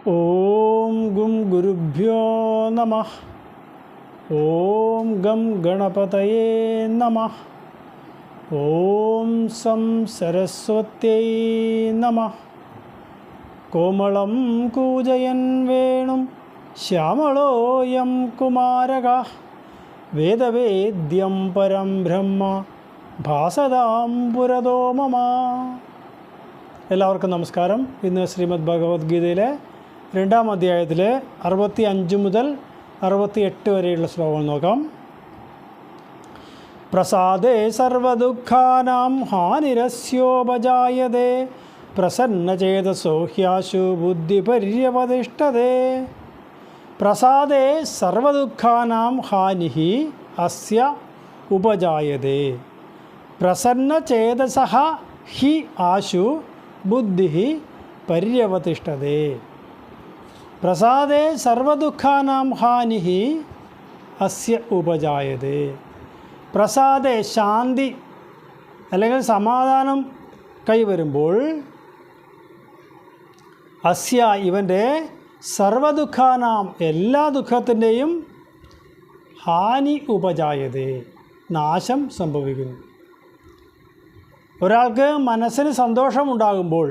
ഓം ഗും ഗുരുഭ്യോ നമഃ. ഓം ഗം ഗണപതയേ നമഃ. ഓം സം സരസ്വത്यै നമഃ. കോമളം കൂജയൻ വേണും ശ്യാമളോയം കുമാരകഃ. വേദവേദ്യം പരം ബ്രഹ്മ ഭാസതാം പുരതോ മമ. എല്ലാവർക്കും നമസ്കാരം. ഇന്ന് ശ്രീമദ് ഭഗവത്ഗീതയിലെ 2-ാം അധ്യായത്തിലെ 65 മുതൽ 68 വരെയുള്ള ശ്ലോകങ്ങൾ നോക്കാം. പ്രസാദേ സർവദുഃഖാനാം ഹാനിരസ്യോപജായതേ പ്രസന്നചേതസോ ഹ്യാശു ബുദ്ധിപര്യവതിഷ്ഠതേ. പ്രസാദേ സർവദുഃഖാനാം ഹാനിഃ അസ്യ ഉപജായതേ പ്രസന്നചേതസഃ ഹി ആശു ബുദ്ധിഃ പര്യവതിഷ്ഠതേ. പ്രസാദേ സർവദുഃഖാനാം ഹാനിഃ അസ്യ ഉപജായതേ. പ്രസാദേ ശാന്തി അല്ലെങ്കിൽ സമാധാനം കൈവരുമ്പോൾ അസ്യ ഇവൻ്റെ സർവദുഃഖാനാം എല്ലാ ദുഃഖത്തിൻ്റെയും ഹാനി ഉപജായതേ നാശം സംഭവിക്കുന്നു. ഒരാൾക്ക് മനസ്സിന് സന്തോഷമുണ്ടാകുമ്പോൾ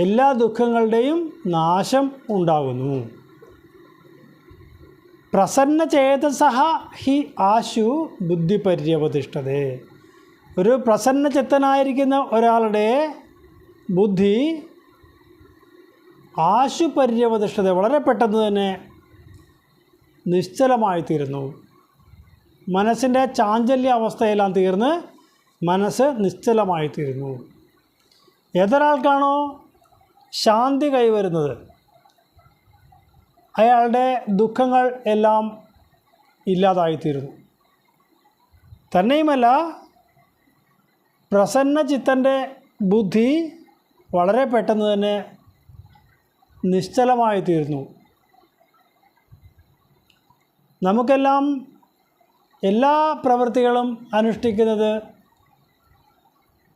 എല്ലാ ദുഃഖങ്ങളുടെയും നാശം ഉണ്ടാകുന്നു. പ്രസന്നചേതസഃ ഹി ആശു ബുദ്ധിപര്യവതിഷ്ഠതേ. ഒരു പ്രസന്നചിത്തനായിരിക്കുന്ന ഒരാളുടെ ബുദ്ധി ആശു പര്യവതിഷ്ഠത വളരെ പെട്ടെന്ന് തന്നെ നിശ്ചലമായിത്തീരുന്നു. മനസ്സിൻ്റെ ചാഞ്ചല്യ അവസ്ഥയെല്ലാം തീർന്ന് മനസ്സ് നിശ്ചലമായിത്തീരുന്നു. ഏതൊരാൾക്കാണോ ശാന്തി കൈവരുന്നത് അയാളുടെ ദുഃഖങ്ങൾ എല്ലാം ഇല്ലാതായിത്തീരുന്നു. തന്നെയുമല്ല, പ്രസന്നചിത്തൻ്റെ ബുദ്ധി വളരെ പെട്ടെന്ന് തന്നെ നിശ്ചലമായിത്തീരുന്നു. നമുക്കെല്ലാം എല്ലാ പ്രവൃത്തികളും അനുഷ്ഠിക്കുന്നത്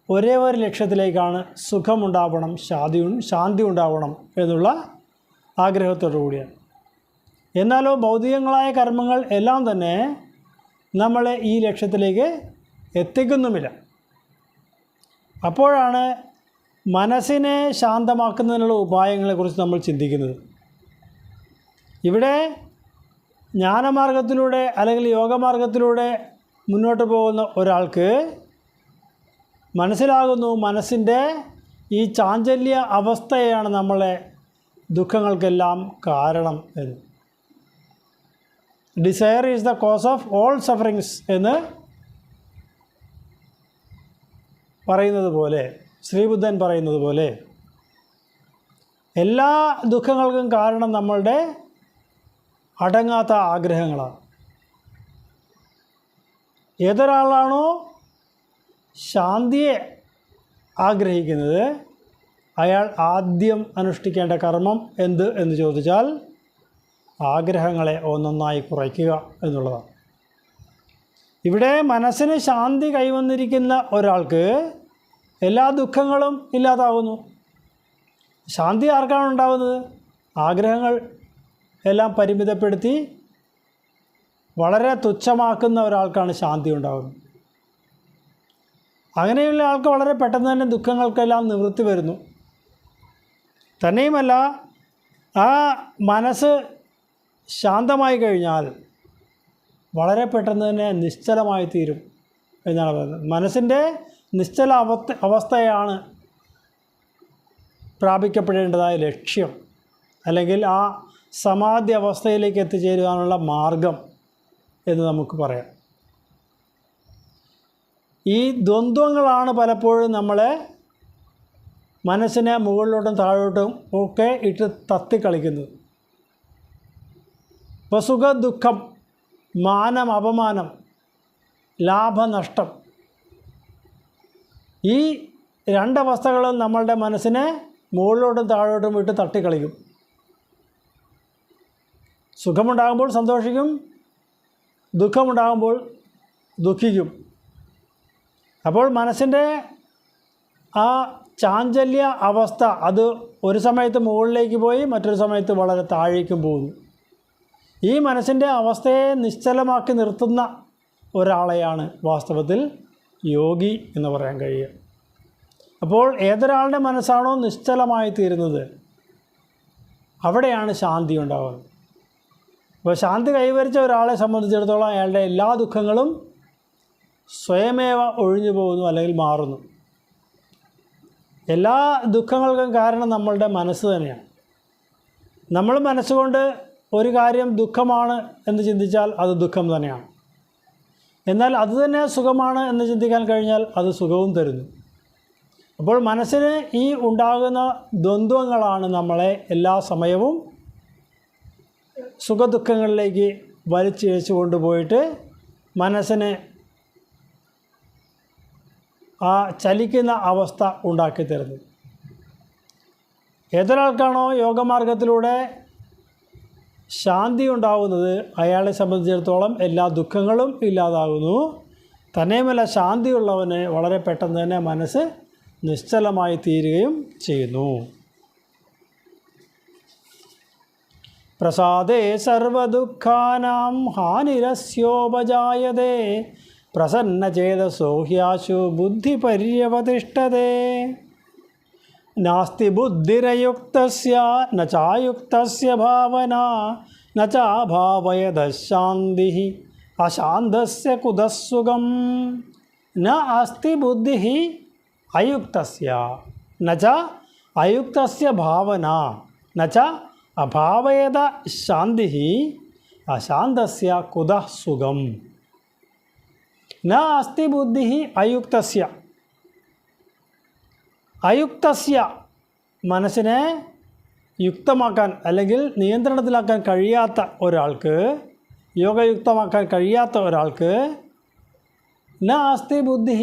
ഒരേ ഒരു ലക്ഷ്യത്തിലേക്കാണ്. സുഖമുണ്ടാവണം, ശാന്തി ഉണ്ടാവണം എന്നുള്ള ആഗ്രഹത്തോടു കൂടിയാണ്. എന്നാലോ ഭൗതികങ്ങളായ കർമ്മങ്ങൾ എല്ലാം തന്നെ നമ്മളെ ഈ ലക്ഷ്യത്തിലേക്ക് എത്തിക്കുന്നുമില്ല. അപ്പോഴാണ് മനസ്സിനെ ശാന്തമാക്കുന്നതിനുള്ള ഉപായങ്ങളെക്കുറിച്ച് നമ്മൾ ചിന്തിക്കുന്നത്. ഇവിടെ ജ്ഞാനമാർഗത്തിലൂടെ അല്ലെങ്കിൽ യോഗമാർഗത്തിലൂടെ മുന്നോട്ട് പോകുന്ന ഒരാൾക്ക് മനസ്സിലാകുന്നു മനസ്സിൻ്റെ ഈ ചാഞ്ചല്യ അവസ്ഥയാണ് നമ്മളെ ദുഃഖങ്ങൾക്കെല്ലാം കാരണം എന്ന്. Desire is the cause of all sufferings എന്ന് പറയുന്നത് പോലെ, ശ്രീബുദ്ധൻ പറയുന്നത് പോലെ, എല്ലാ ദുഃഖങ്ങൾക്കും കാരണം നമ്മളുടെ അടങ്ങാത്ത ആഗ്രഹങ്ങളാണ്. ഏതൊരാളാണോ ശാന്തിയെ ആഗ്രഹിക്കുന്നത് അയാൾ ആദ്യം അനുഷ്ഠിക്കേണ്ട കർമ്മം എന്ത് എന്ന് ചോദിച്ചാൽ ആഗ്രഹങ്ങളെ ഒന്നൊന്നായി കുറയ്ക്കുക എന്നുള്ളതാണ്. ഇവിടെ മനസ്സിന് ശാന്തി കൈവന്നിരിക്കുന്ന ഒരാൾക്ക് എല്ലാ ദുഃഖങ്ങളും ഇല്ലാതാവുന്നു. ശാന്തി ആർക്കാണ് ഉണ്ടാകുന്നത്? ആഗ്രഹങ്ങൾ എല്ലാം പരിമിതപ്പെടുത്തി വളരെ തുച്ഛമാക്കുന്ന ഒരാൾക്കാണ് ശാന്തി ഉണ്ടാകുന്നത്. അങ്ങനെയുള്ള ആൾക്ക് വളരെ പെട്ടെന്ന് തന്നെ ദുഃഖങ്ങൾക്കെല്ലാം നിവൃത്തി വരുന്നു. തന്നെയുമല്ല, ആ മനസ്സ് ശാന്തമായി കഴിഞ്ഞാൽ വളരെ പെട്ടെന്ന് തന്നെ നിശ്ചലമായി തീരും എന്നാണ് പറയുന്നത്. മനസ്സിൻ്റെ നിശ്ചല അവസ്ഥയാണ് പ്രാപിക്കപ്പെടേണ്ടതായ ലക്ഷ്യം, അല്ലെങ്കിൽ ആ സമാധി അവസ്ഥയിലേക്ക് എത്തിച്ചേരുവാനുള്ള മാർഗം എന്ന് നമുക്ക് പറയാം. ഈ ദ്വന്ദ്വങ്ങളാണ് പലപ്പോഴും നമ്മളെ മനസ്സിനെ മുകളിലോട്ടും താഴോട്ടും ഒക്കെ ഇട്ട് തത്തിക്കളിക്കുന്നത്. ഇപ്പോൾ സുഖ ദുഃഖം, മാനം അപമാനം, ലാഭനഷ്ടം, ഈ രണ്ടവസ്ഥകളും നമ്മളുടെ മനസ്സിനെ മുകളിലോട്ടും താഴോട്ടും ഇട്ട് തട്ടിക്കളിക്കും. സുഖമുണ്ടാകുമ്പോൾ സന്തോഷിക്കും, ദുഃഖമുണ്ടാകുമ്പോൾ ദുഃഖിക്കും. അപ്പോൾ മനസ്സിൻ്റെ ആ ചാഞ്ചല്യ അവസ്ഥ അത് ഒരു സമയത്ത് മുകളിലേക്ക് പോയി മറ്റൊരു സമയത്ത് വളരെ താഴേക്കും പോകുന്നു. ഈ മനസ്സിൻ്റെ അവസ്ഥയെ നിശ്ചലമാക്കി നിർത്തുന്ന ഒരാളെയാണ് വാസ്തവത്തിൽ യോഗി എന്ന് പറയാൻ കഴിയുക. അപ്പോൾ ഏതൊരാളുടെ മനസ്സാണോ നിശ്ചലമായി തീരുന്നത് അവിടെയാണ് ശാന്തി ഉണ്ടാകുന്നത്. അപ്പോൾ ശാന്തി കൈവരിച്ച ഒരാളെ സംബന്ധിച്ചിടത്തോളം അയാളുടെ എല്ലാ ദുഃഖങ്ങളും സ്വയമേവ ഒഴിഞ്ഞു പോകുന്നു അല്ലെങ്കിൽ മാറുന്നു. എല്ലാ ദുഃഖങ്ങൾക്കും കാരണം നമ്മളുടെ മനസ്സ് തന്നെയാണ്. നമ്മൾ മനസ്സുകൊണ്ട് ഒരു കാര്യം ദുഃഖമാണ് എന്ന് ചിന്തിച്ചാൽ അത് ദുഃഖം തന്നെയാണ്. എന്നാൽ അതുതന്നെ സുഖമാണ് എന്ന് ചിന്തിക്കാൻ കഴിഞ്ഞാൽ അത് സുഖവും തരുന്നു. അപ്പോൾ മനസ്സിന് ഈ ഉണ്ടാകുന്ന ദ്വന്ദ്വങ്ങളാണ് നമ്മളെ എല്ലാ സമയവും സുഖദുഃഖങ്ങളിലേക്ക് വലിച്ചിഴച്ചു കൊണ്ടുപോയിട്ട് മനസ്സിന് ആ ചലിക്കുന്ന അവസ്ഥ ഉണ്ടാക്കി തരുന്നത്. ഏതൊരാൾക്കാണോ യോഗമാർഗത്തിലൂടെ ശാന്തി ഉണ്ടാകുന്നത് അയാളെ സംബന്ധിച്ചിടത്തോളം എല്ലാ ദുഃഖങ്ങളും ഇല്ലാതാകുന്നു. തന്നെയുമല്ല ശാന്തിയുള്ളവന് വളരെ പെട്ടെന്ന് തന്നെ മനസ്സ് നിശ്ചലമായി തീരുകയും ചെയ്യുന്നു. പ്രസാദേ സർവദുഃഖാനാം ഹാനിരസ്യോപജായതേ പ്രസന്നചേതസോ ഹ്യാശു ബുദ്ധിപര്യവതിഷ്ഠതേ നാസ്തി ബുദ്ധിരയുക്തസ്യ ന ചായുക്തസ്യ ഭാവന ന ചാഭാവയതഃ അശാന്തസ്യ കുതഃസുഖം ന അസ്തി ബുദ്ധിഃ അയുക്തസ്യ ന ച അയുക്തസ്യ ഭാവന ന ച അഭാവയത ശാന്തിഃ അശാന്തസ്യ കുതഃ സുഖം. ന അസ്തി ബുദ്ധിഃ അയുക്തസ്യ, അയുക്തസ്യ മനസ്സിനെ യുക്തമാക്കാൻ അല്ലെങ്കിൽ നിയന്ത്രണത്തിലാക്കാൻ കഴിയാത്ത ഒരാൾക്ക്, യോഗയുക്തമാക്കാൻ കഴിയാത്ത ഒരാൾക്ക് ന അസ്തി ബുദ്ധിഃ,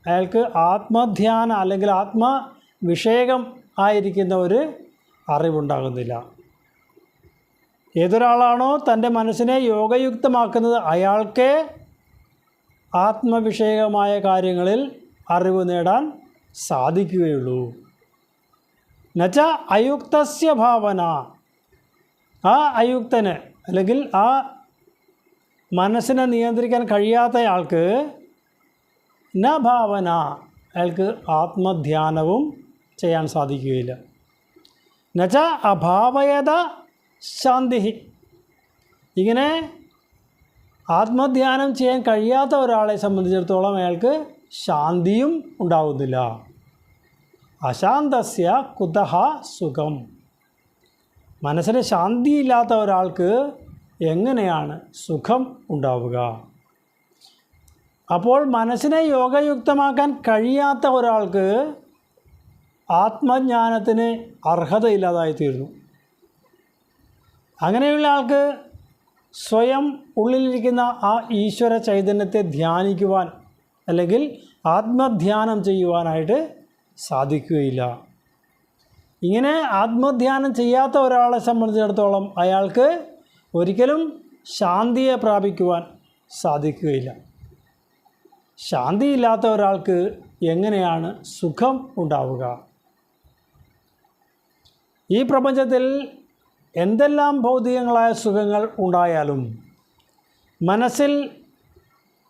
അയാൾക്ക് ആത്മധ്യാന അല്ലെങ്കിൽ ആത്മവിഷേകം ആയിരിക്കുന്ന ഒരു അറിവുണ്ടാകുന്നില്ല. ഏതൊരാളാണോ തൻ്റെ മനസ്സിനെ യോഗയുക്തമാക്കുന്നത് അയാൾക്ക് ആത്മവിഷയകമായ കാര്യങ്ങളിൽ അറിവ് നേടാൻ സാധിക്കുകയുള്ളൂ. നച്ച അയുക്തസ്യ ഭാവന, ആ അയുക്തന് അല്ലെങ്കിൽ ആ മനസ്സിനെ നിയന്ത്രിക്കാൻ കഴിയാത്തയാൾക്ക് ന ഭാവന, അയാൾക്ക് ആത്മധ്യാനവും ചെയ്യാൻ സാധിക്കുകയില്ല. നച്ച അഭാവയത ശാന്തി, ഇങ്ങനെ ആത്മധ്യാനം ചെയ്യാൻ കഴിയാത്ത ഒരാളെ സംബന്ധിച്ചിടത്തോളം അയാൾക്ക് ശാന്തിയും ഉണ്ടാകുന്നില്ല. അശാന്തസ്യ കുതഃ സുഖം, മനസ്സിന് ശാന്തിയില്ലാത്ത ഒരാൾക്ക് എങ്ങനെയാണ് സുഖം ഉണ്ടാവുക? അപ്പോൾ മനസ്സിനെ യോഗയുക്തമാക്കാൻ കഴിയാത്ത ഒരാൾക്ക് ആത്മജ്ഞാനത്തിന് അർഹതയില്ലാതായിത്തീരുന്നു. അങ്ങനെയുള്ള ആൾക്ക് സ്വയം ഉള്ളിലിരിക്കുന്ന ആ ഈശ്വര ചൈതന്യത്തെ ധ്യാനിക്കുവാൻ അല്ലെങ്കിൽ ആത്മധ്യാനം ചെയ്യുവാനായിട്ട് സാധിക്കുകയില്ല. ഇങ്ങനെ ആത്മധ്യാനം ചെയ്യാത്ത ഒരാളെ സംബന്ധിച്ചിടത്തോളം അയാൾക്ക് ഒരിക്കലും ശാന്തിയെ പ്രാപിക്കുവാൻ സാധിക്കുകയില്ല. ശാന്തിയില്ലാത്ത ഒരാൾക്ക് എങ്ങനെയാണ് സുഖം ഉണ്ടാവുക? ഈ പ്രപഞ്ചത്തിൽ എന്തെല്ലാം ഭൗതികങ്ങളായ സുഖങ്ങൾ ഉണ്ടായാലും മനസ്സിൽ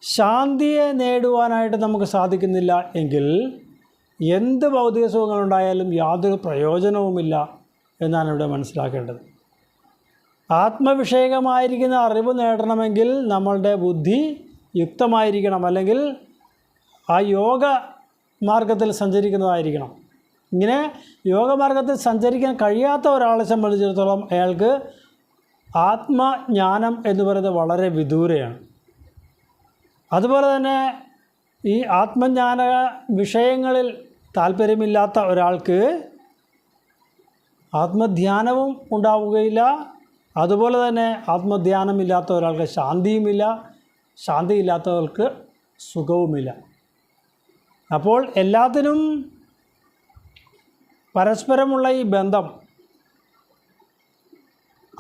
ശാന്തിയെ നേടുവാനായിട്ട് നമുക്ക് സാധിക്കുന്നില്ല എങ്കിൽ എന്ത് ഭൗതിക സുഖങ്ങളുണ്ടായാലും യാതൊരു പ്രയോജനവുമില്ല എന്നാണ് ഇവിടെ മനസ്സിലാക്കേണ്ടത്. ആത്മവിഷയകമായിരിക്കുന്ന അറിവ് നേടണമെങ്കിൽ നമ്മളുടെ ബുദ്ധി യുക്തമായിരിക്കണം, അല്ലെങ്കിൽ ആ യോഗ മാർഗത്തിൽ സഞ്ചരിക്കുന്നതായിരിക്കണം. ഇങ്ങനെ യോഗമാർഗത്തിൽ സഞ്ചരിക്കാൻ കഴിയാത്ത ഒരാളെ സംബന്ധിച്ചിടത്തോളം അയാൾക്ക് ആത്മജ്ഞാനം എന്ന് പറയുന്നത് വളരെ വിദൂരയാണ്. അതുപോലെ തന്നെ ഈ ആത്മജ്ഞാന വിഷയങ്ങളിൽ താല്പര്യമില്ലാത്ത ഒരാൾക്ക് ആത്മധ്യാനവും ഉണ്ടാവുകയില്ല. അതുപോലെ തന്നെ ആത്മധ്യാനമില്ലാത്ത ഒരാൾക്ക് ശാന്തിയുമില്ല, ശാന്തിയില്ലാത്തവർക്ക് സുഖവുമില്ല. അപ്പോൾ എല്ലാത്തിനും പരസ്പരമുള്ള ഈ ബന്ധം,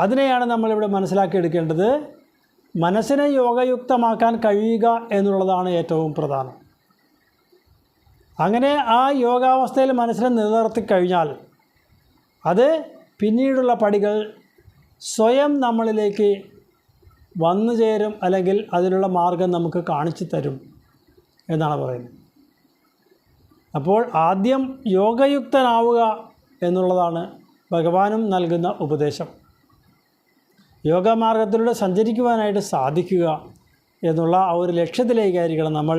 അതിനെയാണ് നമ്മളിവിടെ മനസ്സിലാക്കിയെടുക്കേണ്ടത്. മനസ്സിനെ യോഗയുക്തമാക്കാൻ കഴിയുക എന്നുള്ളതാണ് ഏറ്റവും പ്രധാനം. അങ്ങനെ ആ യോഗാവസ്ഥയിൽ മനസ്സിനെ നിലനിർത്തി കഴിഞ്ഞാൽ അത് പിന്നീടുള്ള പടികൾ സ്വയം നമ്മളിലേക്ക് വന്നു ചേരും, അല്ലെങ്കിൽ അതിനുള്ള മാർഗം നമുക്ക് കാണിച്ചു തരും എന്നാണ് പറയുന്നത്. അപ്പോൾ ആദ്യം യോഗയുക്തനാവുക എന്നുള്ളതാണ് ഭഗവാനും നൽകുന്ന ഉപദേശം. യോഗമാർഗത്തിലൂടെ സഞ്ചരിക്കുവാനായിട്ട് സാധിക്കുക എന്നുള്ള ആ ഒരു ലക്ഷ്യത്തിലേക്കായിരിക്കണം നമ്മൾ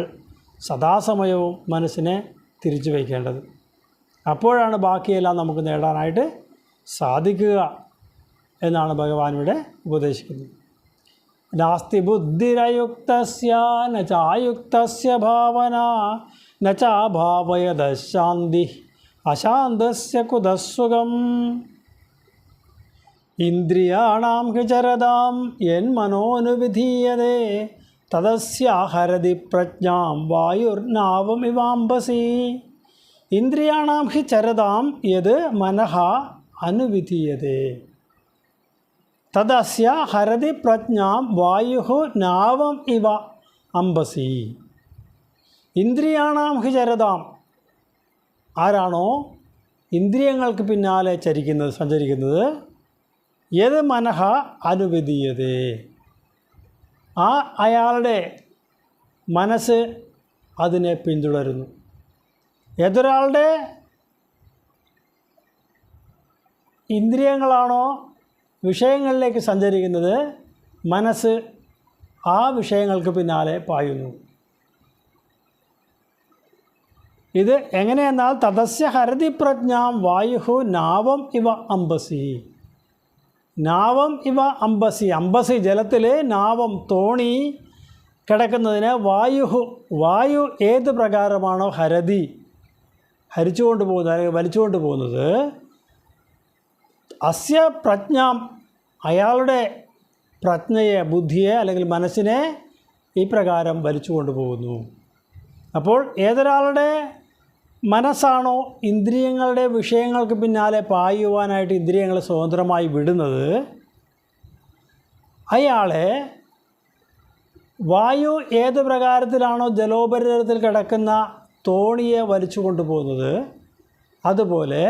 സദാസമയവും മനസ്സിനെ തിരിച്ചു വയ്ക്കേണ്ടത്. അപ്പോഴാണ് ബാക്കിയെല്ലാം നമുക്ക് നേടാനായിട്ട് സാധിക്കുക എന്നാണ് ഭഗവാൻ ഇവിടെ ഉപദേശിക്കുന്നത്. നാസ്തി ബുദ്ധിരയുക്തസ്യ ന ചായുക്തസ്യ ഭാവന ന ചാഭാവയത ശാന്തി അശാന്തസ്യ കുതസുഖം. ഇന്ദ്രിയാണാം ഹിചരതാം യന്മനോനുവിധീയതേ തദസ്യാഹരതി പ്രജ്ഞാം വായുർനാവമിവാംബസി. ഇന്ദ്രിയാണാം ഹി ചരതാം യത് മനഃ അനുവിധീയതേ തദസ്യ ഹരതി പ്രജ്ഞാം വായു നാവം ഇവ അംബസി. ഇന്ദ്രിയാണാം ഹി ചരതാം, ആരാണോ ഇന്ദ്രിയങ്ങൾക്ക് പിന്നാലെ സഞ്ചരിക്കുന്നത്, യത് മനഃ അനുവിധീയതേ, അയാളുടെ മനസ്സ് അതിനെ പിന്തുടരുന്നു. ഏതൊരാളുടെ ഇന്ദ്രിയങ്ങളാണോ വിഷയങ്ങളിലേക്ക് സഞ്ചരിക്കുന്നത്, മനസ്സ് ആ വിഷയങ്ങൾക്ക് പിന്നാലെ പായുന്നു. ഇത് എങ്ങനെയെന്നാൽ തദസ്യ ഹരതി പ്രജ്ഞാം വായു നാവം ഇവ അംബസി. നാവം ഇവ അംബസി, അംബസി ജലത്തിൽ നാവം തോണി കിടക്കുന്നതിന് വായു ഏത് പ്രകാരമാണോ ഹരിച്ചുകൊണ്ട് പോകുന്നത് അല്ലെങ്കിൽ വലിച്ചുകൊണ്ട് പോകുന്നത്, അസ്യ പ്രജ്ഞാം, അയാളുടെ പ്രജ്ഞയെ, ബുദ്ധിയെ അല്ലെങ്കിൽ മനസ്സിനെ ഈ പ്രകാരം വലിച്ചു കൊണ്ടുപോകുന്നു. അപ്പോൾ ഏതൊരാളുടെ മനസ്സാണോ ഇന്ദ്രിയങ്ങളുടെ വിഷയങ്ങൾക്ക് പിന്നാലെ പായുവാനായിട്ട് ഇന്ദ്രിയങ്ങളെ സ്വതന്ത്രമായി വിടുന്നത്, അയാളെ വായു ഏത് പ്രകാരത്തിലാണോ ജലോപരിതലത്തിൽ കിടക്കുന്ന തോണിയെ വലിച്ചു കൊണ്ടുപോകുന്നത്, അതുപോലെ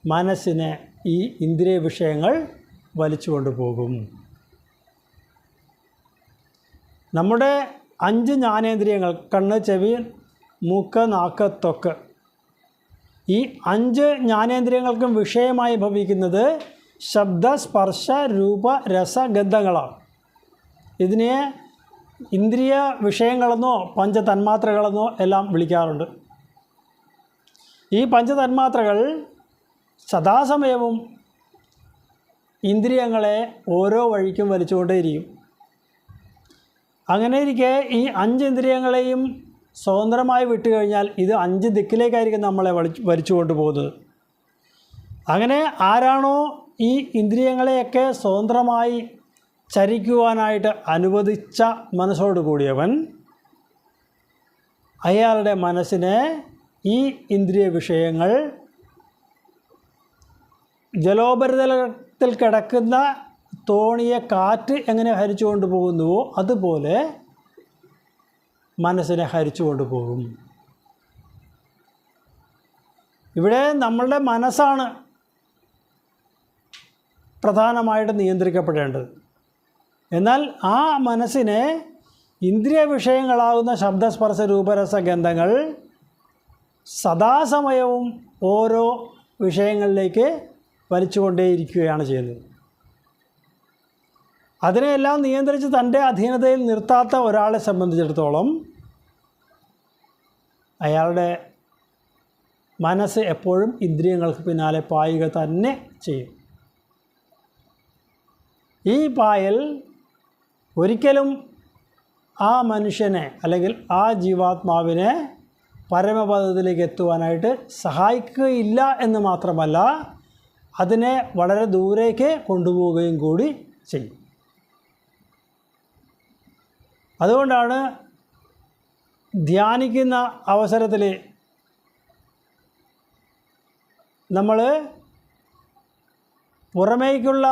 മനസ്സിനെ ഈ ഇന്ദ്രിയ വിഷയങ്ങൾ വലിച്ചു കൊണ്ടുപോകും. നമ്മുടെ 5 ജ്ഞാനേന്ദ്രിയങ്ങൾ, കണ്ണ്, ചെവി, മൂക്ക്, നാക്ക്, ത്വക്ക്, ഈ 5 ജ്ഞാനേന്ദ്രിയങ്ങൾക്കും വിഷയമായി ഭവിക്കുന്നത് ശബ്ദ, സ്പർശ, രൂപ, രസ, ഗന്ധങ്ങളാണ്. ഇതിനെ ഇന്ദ്രിയ വിഷയങ്ങളെന്നോ പഞ്ചതന്മാത്രകളെന്നോ എല്ലാം വിളിക്കാറുണ്ട്. ഈ പഞ്ചതന്മാത്രകൾ സദാസമയവും ഇന്ദ്രിയങ്ങളെ ഓരോ വഴിക്കും വലിച്ചുകൊണ്ടേയിരിക്കും. അങ്ങനെ ഇരിക്കെ ഈ 5 ഇന്ദ്രിയങ്ങളെയും സ്വതന്ത്രമായി വിട്ടുകഴിഞ്ഞാൽ ഇത് 5 ദിക്കിലേക്കായിരിക്കും നമ്മളെ വലിച്ചു കൊണ്ടുപോകുന്നത്. അങ്ങനെ ആരാണോ ഈ ഇന്ദ്രിയങ്ങളെയൊക്കെ സ്വതന്ത്രമായി ചരിക്കുവാനായിട്ട് അനുവദിച്ച മനസ്സോട് കൂടിയവൻ, അയാളുടെ മനസ്സിനെ ഈ ഇന്ദ്രിയ വിഷയങ്ങൾ ജലോപരിതലത്തിൽ കിടക്കുന്ന തോണിയെ കാറ്റ് എങ്ങനെ ഹരിച്ചു കൊണ്ടുപോകുന്നുവോ അതുപോലെ മനസ്സിനെ ഹരിച്ചു കൊണ്ടുപോകും. ഇവിടെ നമ്മളുടെ മനസ്സാണ് പ്രധാനമായിട്ട് നിയന്ത്രിക്കപ്പെടേണ്ടത്. എന്നാൽ ആ മനസ്സിനെ ഇന്ദ്രിയ വിഷയങ്ങളാകുന്ന ശബ്ദസ്പർശ രൂപരസ ഗന്ധങ്ങൾ സദാസമയവും ഓരോ വിഷയങ്ങളിലേക്ക് വലിച്ചുകൊണ്ടേയിരിക്കുകയാണ് ചെയ്യുന്നത്. അതിനെയെല്ലാം നിയന്ത്രിച്ച് തൻ്റെ അധീനതയിൽ നിർത്താത്ത ഒരാളെ സംബന്ധിച്ചിടത്തോളം അയാളുടെ മനസ്സ് എപ്പോഴും ഇന്ദ്രിയങ്ങൾക്ക് പിന്നാലെ പായുക തന്നെ ചെയ്യും. ഈ പായൽ ഒരിക്കലും ആ മനുഷ്യനെ അല്ലെങ്കിൽ ആ ജീവാത്മാവിനെ പരമപദത്തിലേക്ക് എത്തുവാനായിട്ട് സഹായിക്കുകയില്ല എന്ന് മാത്രമല്ല, അതിനെ വളരെ ദൂരേക്ക് കൊണ്ടുപോവുകയും കൂടി ചെയ്യും. അതുകൊണ്ടാണ് ധ്യാനിക്കുന്ന അവസരത്തിൽ നമ്മൾ പുറമേക്കുള്ള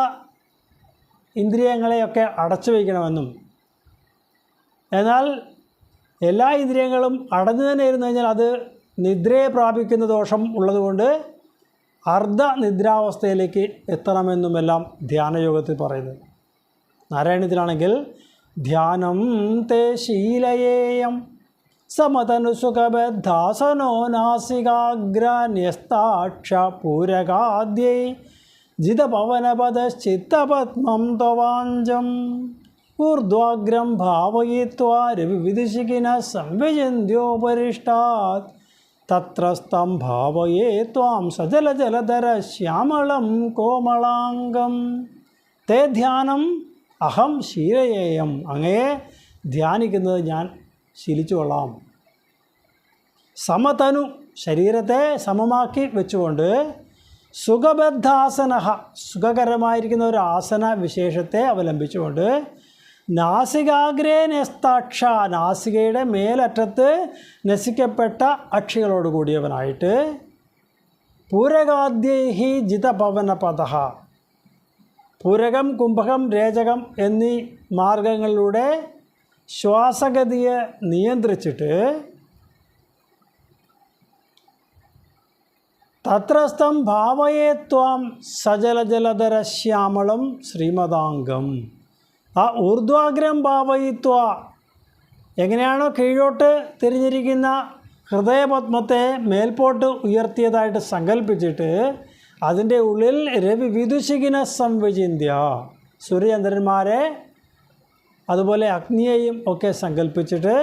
ഇന്ദ്രിയങ്ങളെയൊക്കെ അടച്ചു വയ്ക്കണമെന്നും, എന്നാൽ എല്ലാ ഇന്ദ്രിയങ്ങളും അടഞ്ഞു തന്നെ ഇരുന്നു കഴിഞ്ഞാൽ അത് നിദ്രയെ പ്രാപിക്കുന്ന ദോഷം ഉള്ളതുകൊണ്ട് അർദ്ധനിദ്രാവസ്ഥയിലേക്ക് എത്തണമെന്നുമെല്ലാം ധ്യാനയോഗത്തിൽ പറയുന്നത്. നാരായണത്തിലാണെങ്കിൽ ധ്യാനം തേ ശീലയേയം സമതനുസുഖബദ്ധാസനോ നാസികാഗ്രാന്യസ്താക്ഷ പൂരകാദ്യൈ ജിതപവനപദശ്ചിത്തപത്മം ത്വവാഞ്ചം ഊർധ്വാഗ്രം ഭാവയിത്വാ രവിവിദിശിഖിനഃ സംവിജന്ത്യോപരിഷ്ടാത് തത്രസ്ഥം ഭാവയേ ത്വാം സജലജലധര ശ്യാമളം കോമളാംഗം തേ ധ്യാനം അഹം ശീലയേയം. അങ്ങയെ ധ്യാനിക്കുന്നത് ഞാൻ ശീലിച്ചു കൊള്ളാം. സമതനു ശരീരത്തെ സമമാക്കി വെച്ചുകൊണ്ട് സുഖബദ്ധാസന സുഖകരമായിരിക്കുന്ന ഒരു ആസന വിശേഷത്തെ അവലംബിച്ചുകൊണ്ട് നാസികാഗ്രേ ന്യസ്താക്ഷ നാസികയുടെ മേലറ്റത്ത് നസിക്കപ്പെട്ട അക്ഷികളോട് കൂടിയവനായിട്ട് പൂരകാദ്യൈഹി ജിതപവനപദ പൂരകം കുംഭകം രേചകം എന്നീ മാർഗങ്ങളിലൂടെ ശ്വാസഗതിയെ നിയന്ത്രിച്ചിട്ട് തത്രസ്ഥം ഭാവയേ ത്വാം സജലജലധര ശ്യാമളം ശ്രീമദാംഗം. ആ ഊർധ്വാഗ്രം ഭാവയിത്വ എങ്ങനെയാണോ കീഴോട്ട് തിരിഞ്ഞിരിക്കുന്ന ഹൃദയപത്മത്തെ മേൽപോട്ട് ഉയർത്തിയതായിട്ട് സങ്കല്പിച്ചിട്ട് അതിൻ്റെ ഉള്ളിൽ രവി വിദുഷികിന സംവിചിന്യ സൂര്യചന്ദ്രന്മാരെ അതുപോലെ അഗ്നിയെയും ഒക്കെ സങ്കല്പിച്ചിട്ട്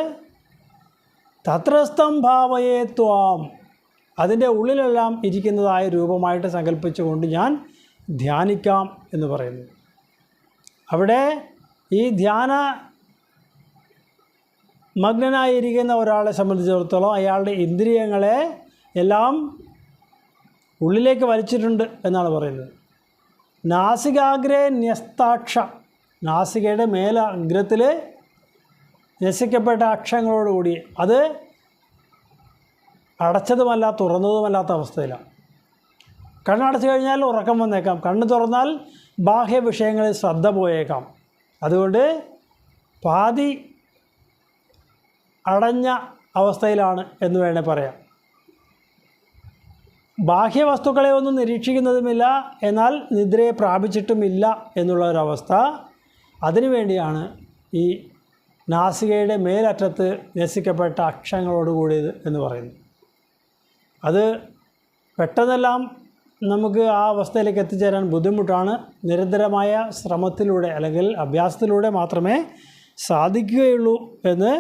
തത്രസ്ഥം ഭാവയേ ത്വാം അതിൻ്റെ ഉള്ളിലെല്ലാം ഇരിക്കുന്നതായ രൂപമായിട്ട് സങ്കല്പിച്ചുകൊണ്ട് ഞാൻ ധ്യാനിക്കാം എന്ന് പറയുന്നു. അവിടെ ഈ ധ്യാന മഗ്നനായിരിക്കുന്ന ഒരാളെ സംബന്ധിച്ചിടത്തോളം അയാളുടെ ഇന്ദ്രിയങ്ങളെ എല്ലാം ഉള്ളിലേക്ക് വലിച്ചിട്ടുണ്ട് എന്നാണ് പറയുന്നത്. നാസികാഗ്രേ ന്യസ്താക്ഷ നാസികയുടെ മേലഗ്രത്തിൽ നസിക്കപ്പെട്ട അക്ഷങ്ങളോടുകൂടി അത് അടച്ചതുമല്ല തുറന്നതുമല്ലാത്ത അവസ്ഥയിലാണ്. കണ്ണടച്ചു കഴിഞ്ഞാൽ ഉറക്കം വന്നേക്കാം, കണ്ണ് തുറന്നാൽ ബാഹ്യ വിഷയങ്ങളിൽ ശ്രദ്ധ പോയേക്കാം. അതുകൊണ്ട് പാതി അടഞ്ഞ അവസ്ഥയിലാണ് എന്ന് വേണേൽ പറയാം. ബാഹ്യവസ്തുക്കളെ ഒന്നും നിരീക്ഷിക്കുന്നതുമില്ല, എന്നാൽ നിദ്രയെ പ്രാപിച്ചിട്ടുമില്ല എന്നുള്ള ഒരവസ്ഥ. അതിനുവേണ്ടിയാണ് ഈ നാസികയുടെ മേലറ്റത്ത് നസിക്കപ്പെട്ട അക്ഷങ്ങളോടുകൂടിയത് എന്ന് പറയുന്നത്. അത് പെട്ടെന്നെല്ലാം നമുക്ക് ആ അവസ്ഥയിലേക്ക് എത്തിച്ചേരാൻ ബുദ്ധിമുട്ടാണ്. നിരന്തരമായ ശ്രമത്തിലൂടെ അല്ലെങ്കിൽ അഭ്യാസത്തിലൂടെ മാത്രമേ സാധിക്കുകയുള്ളൂ എന്ന്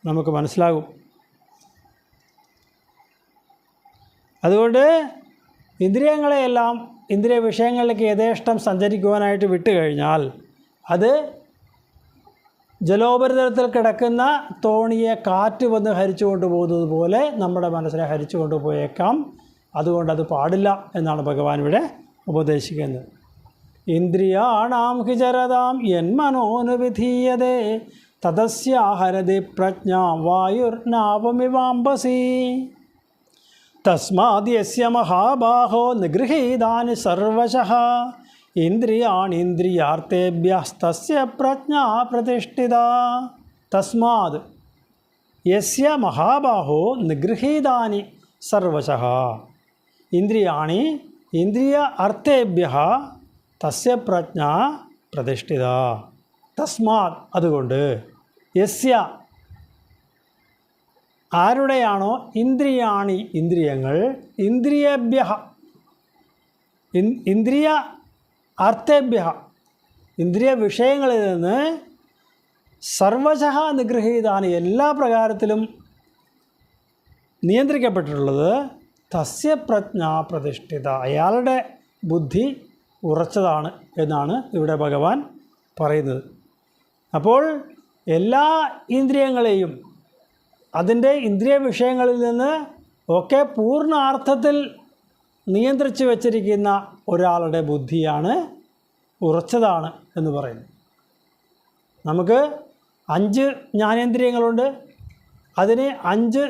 നമുക്ക് മനസ്സിലാകും. അതുകൊണ്ട് ഇന്ദ്രിയങ്ങളെയെല്ലാം ഇന്ദ്രിയ വിഷയങ്ങളിലേക്ക് യഥേഷ്ടം സഞ്ചരിക്കുവാനായിട്ട് വിട്ടുകഴിഞ്ഞാൽ അത് ജലോപരിതലത്തിൽ കിടക്കുന്ന തോണിയെ കാറ്റ് വന്ന് ഹരിച്ചു കൊണ്ടുപോകുന്നത് പോലെ നമ്മുടെ മനസ്സിനെ ഹരിച്ചു കൊണ്ടുപോയേക്കാം. അതുകൊണ്ടത് പാടില്ല എന്നാണ് ഭഗവാൻ ഇവിടെ ഉപദേശിക്കുന്നത്. ഇന്ദ്രിയാണാം ഹി ചരതാം യന്മനോനുവിധീയതേ തദസ്യാഹരതി പ്രജ്ഞാം വായുർനാവമിവാംബസി തസ്മാദ്യസ്യ മഹാബാഹോ നിഗൃഹീതാനി സർവശഃ ഇന്ദ്രിയാണീന്ദ്രിയാർത്ഥേഭ്യസ്തസ്യ പ്രജ്ഞാ പ്രതിഷ്ഠിത. തസ്മാത് യസ്യ മഹാബാഹോ നിഗൃഹീതാനി സർവശഃ ഇന്ദ്രിയാണി ഇന്ദ്രിയ അർത്ഥേഭ്യഃ തസ്യ പ്രജ്ഞ പ്രതിഷ്ഠിത. തസ്മാത് അതുകൊണ്ട് യസ്യ ആരുടെയാണോ ഇന്ദ്രിയാണി ഇന്ദ്രിയങ്ങൾ ഇന്ദ്രിയേഭ്യഃ ഇന്ദ്രിയ അർത്ഥേഭ്യഃ ഇന്ദ്രിയ വിഷയങ്ങളിൽ നിന്ന് സർവശഃ നിഗൃഹീതാനി എല്ലാ പ്രകാരത്തിലും നിയന്ത്രിക്കപ്പെട്ടിട്ടുള്ളത് തസ്യ പ്രജ്ഞ പ്രതിഷ്ഠിത അയാളുടെ ബുദ്ധി ഉറച്ചതാണ് എന്നാണ് ഇവിടെ ഭഗവാൻ പറയുന്നത്. അപ്പോൾ എല്ലാ ഇന്ദ്രിയങ്ങളെയും അതിൻ്റെ ഇന്ദ്രിയ വിഷയങ്ങളിൽ നിന്ന് ഒക്കെ പൂർണ്ണാർത്ഥത്തിൽ നിയന്ത്രിച്ച് വച്ചിരിക്കുന്ന ഒരാളുടെ ബുദ്ധിയാണ് ഉറച്ചതാണ് എന്ന് പറയുന്നത്. നമുക്ക് 5 ജ്ഞാനേന്ദ്രിയങ്ങളുണ്ട്. അതിന് 5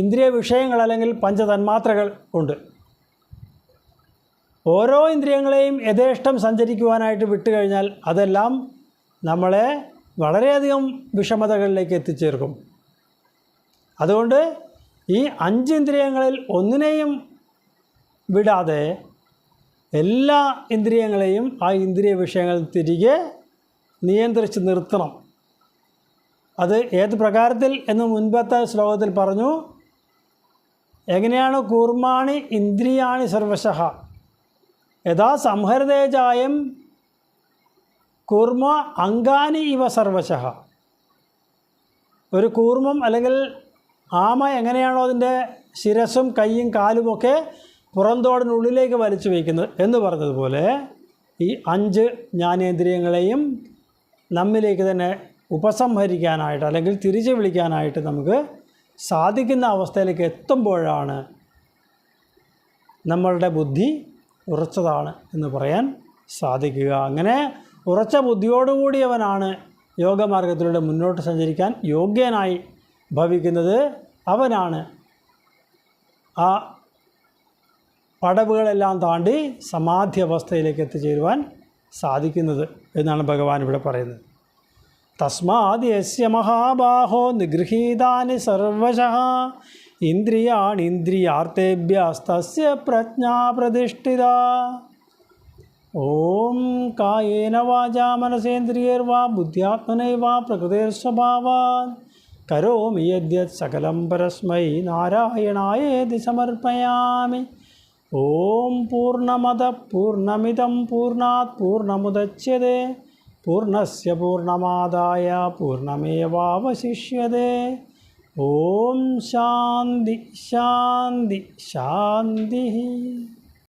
ഇന്ദ്രിയ വിഷയങ്ങൾ അല്ലെങ്കിൽ പഞ്ചതന്മാത്രകൾ ഉണ്ട്. ഓരോ ഇന്ദ്രിയങ്ങളെയും യഥേഷ്ടം സഞ്ചരിക്കുവാനായിട്ട് വിട്ടുകഴിഞ്ഞാൽ അതെല്ലാം നമ്മളെ വളരെയധികം വിഷമതകളിലേക്ക് എത്തിച്ചേർക്കും. അതുകൊണ്ട് ഈ 5 ഇന്ദ്രിയങ്ങളിൽ ഒന്നിനെയും വിടാതെ എല്ലാ ഇന്ദ്രിയങ്ങളെയും ആ ഇന്ദ്രിയ വിഷയങ്ങൾ തിരികെ നിയന്ത്രിച്ച് നിർത്തണം. അത് ഏത് പ്രകാരത്തിൽ എന്ന് മുൻപത്തെ ശ്ലോകത്തിൽ പറഞ്ഞു. എങ്ങനെയാണ്? കൂർമാണി ഇന്ദ്രിയാണി സർവശഃ യഥാ സംഹൃതേജായം കൂർമ്മ അംഗാനി ഇവ സർവശഃ. ഒരു കൂർമ്മം അല്ലെങ്കിൽ ആമ എങ്ങനെയാണോ അതിൻ്റെ ശിരസും കൈയും കാലുമൊക്കെ പുറന്തോടിനുള്ളിലേക്ക് വലിച്ചു വയ്ക്കുന്നത് എന്ന് പറഞ്ഞതുപോലെ ഈ 5 ജ്ഞാനേന്ദ്രിയങ്ങളെയും നമ്മിലേക്ക് തന്നെ ഉപസംഹരിക്കാനായിട്ട് അല്ലെങ്കിൽ തിരിച്ചു വിളിക്കാനായിട്ട് നമുക്ക് സാധിക്കുന്ന അവസ്ഥയിലേക്ക് എത്തുമ്പോഴാണ് നമ്മളുടെ ബുദ്ധി ഉറച്ചതാണ് എന്ന് പറയാൻ സാധിക്കുക. അങ്ങനെ ഉറച്ച ബുദ്ധിയോടുകൂടിയവനാണ് യോഗമാർഗത്തിലൂടെ മുന്നോട്ട് സഞ്ചരിക്കാൻ യോഗ്യനായി ഭവിക്കുന്നത്. അവനാണ് ആ പടവുകളെല്ലാം താണ്ടി സമാധി അവസ്ഥയിലേക്ക് എത്തിച്ചേരുവാൻ സാധിക്കുന്നത് എന്നാണ് ഭഗവാൻ ഇവിടെ പറയുന്നത്. തസ്മാദ് യസ്യ മഹാബാഹോ നിഗൃഹീതാനി സർവശഃ ഇന്ദ്രിയാണീന്ദ്രിയാർത്ഥേഭ്യസ്തസ്യ പ്രജ്ഞാ പ്രതിഷ്ഠിത. ഓം കായേന വാചാ മനസേന്ദ്രിയൈർവാ ബുദ്ധ്യാത്മനൈവാ പ്രകൃതിർസ്വഭാവാത് കരോമി യദ്യത് സകലം പരസ്മൈ നാരായണായേതി സമർപ്പയാമി. ഓം പൂർണ്ണമദഃ പൂർണ്ണമിദം പൂർണ്ണാത് പൂർണ്ണമുദച്യതേ പൂർണ്ണസ്യ പൂർണ്ണമാദായ പൂർണ്ണമേവാവശിഷ്യതേ. ഓം ശാന്തി ശാന്തി ശാന്തി.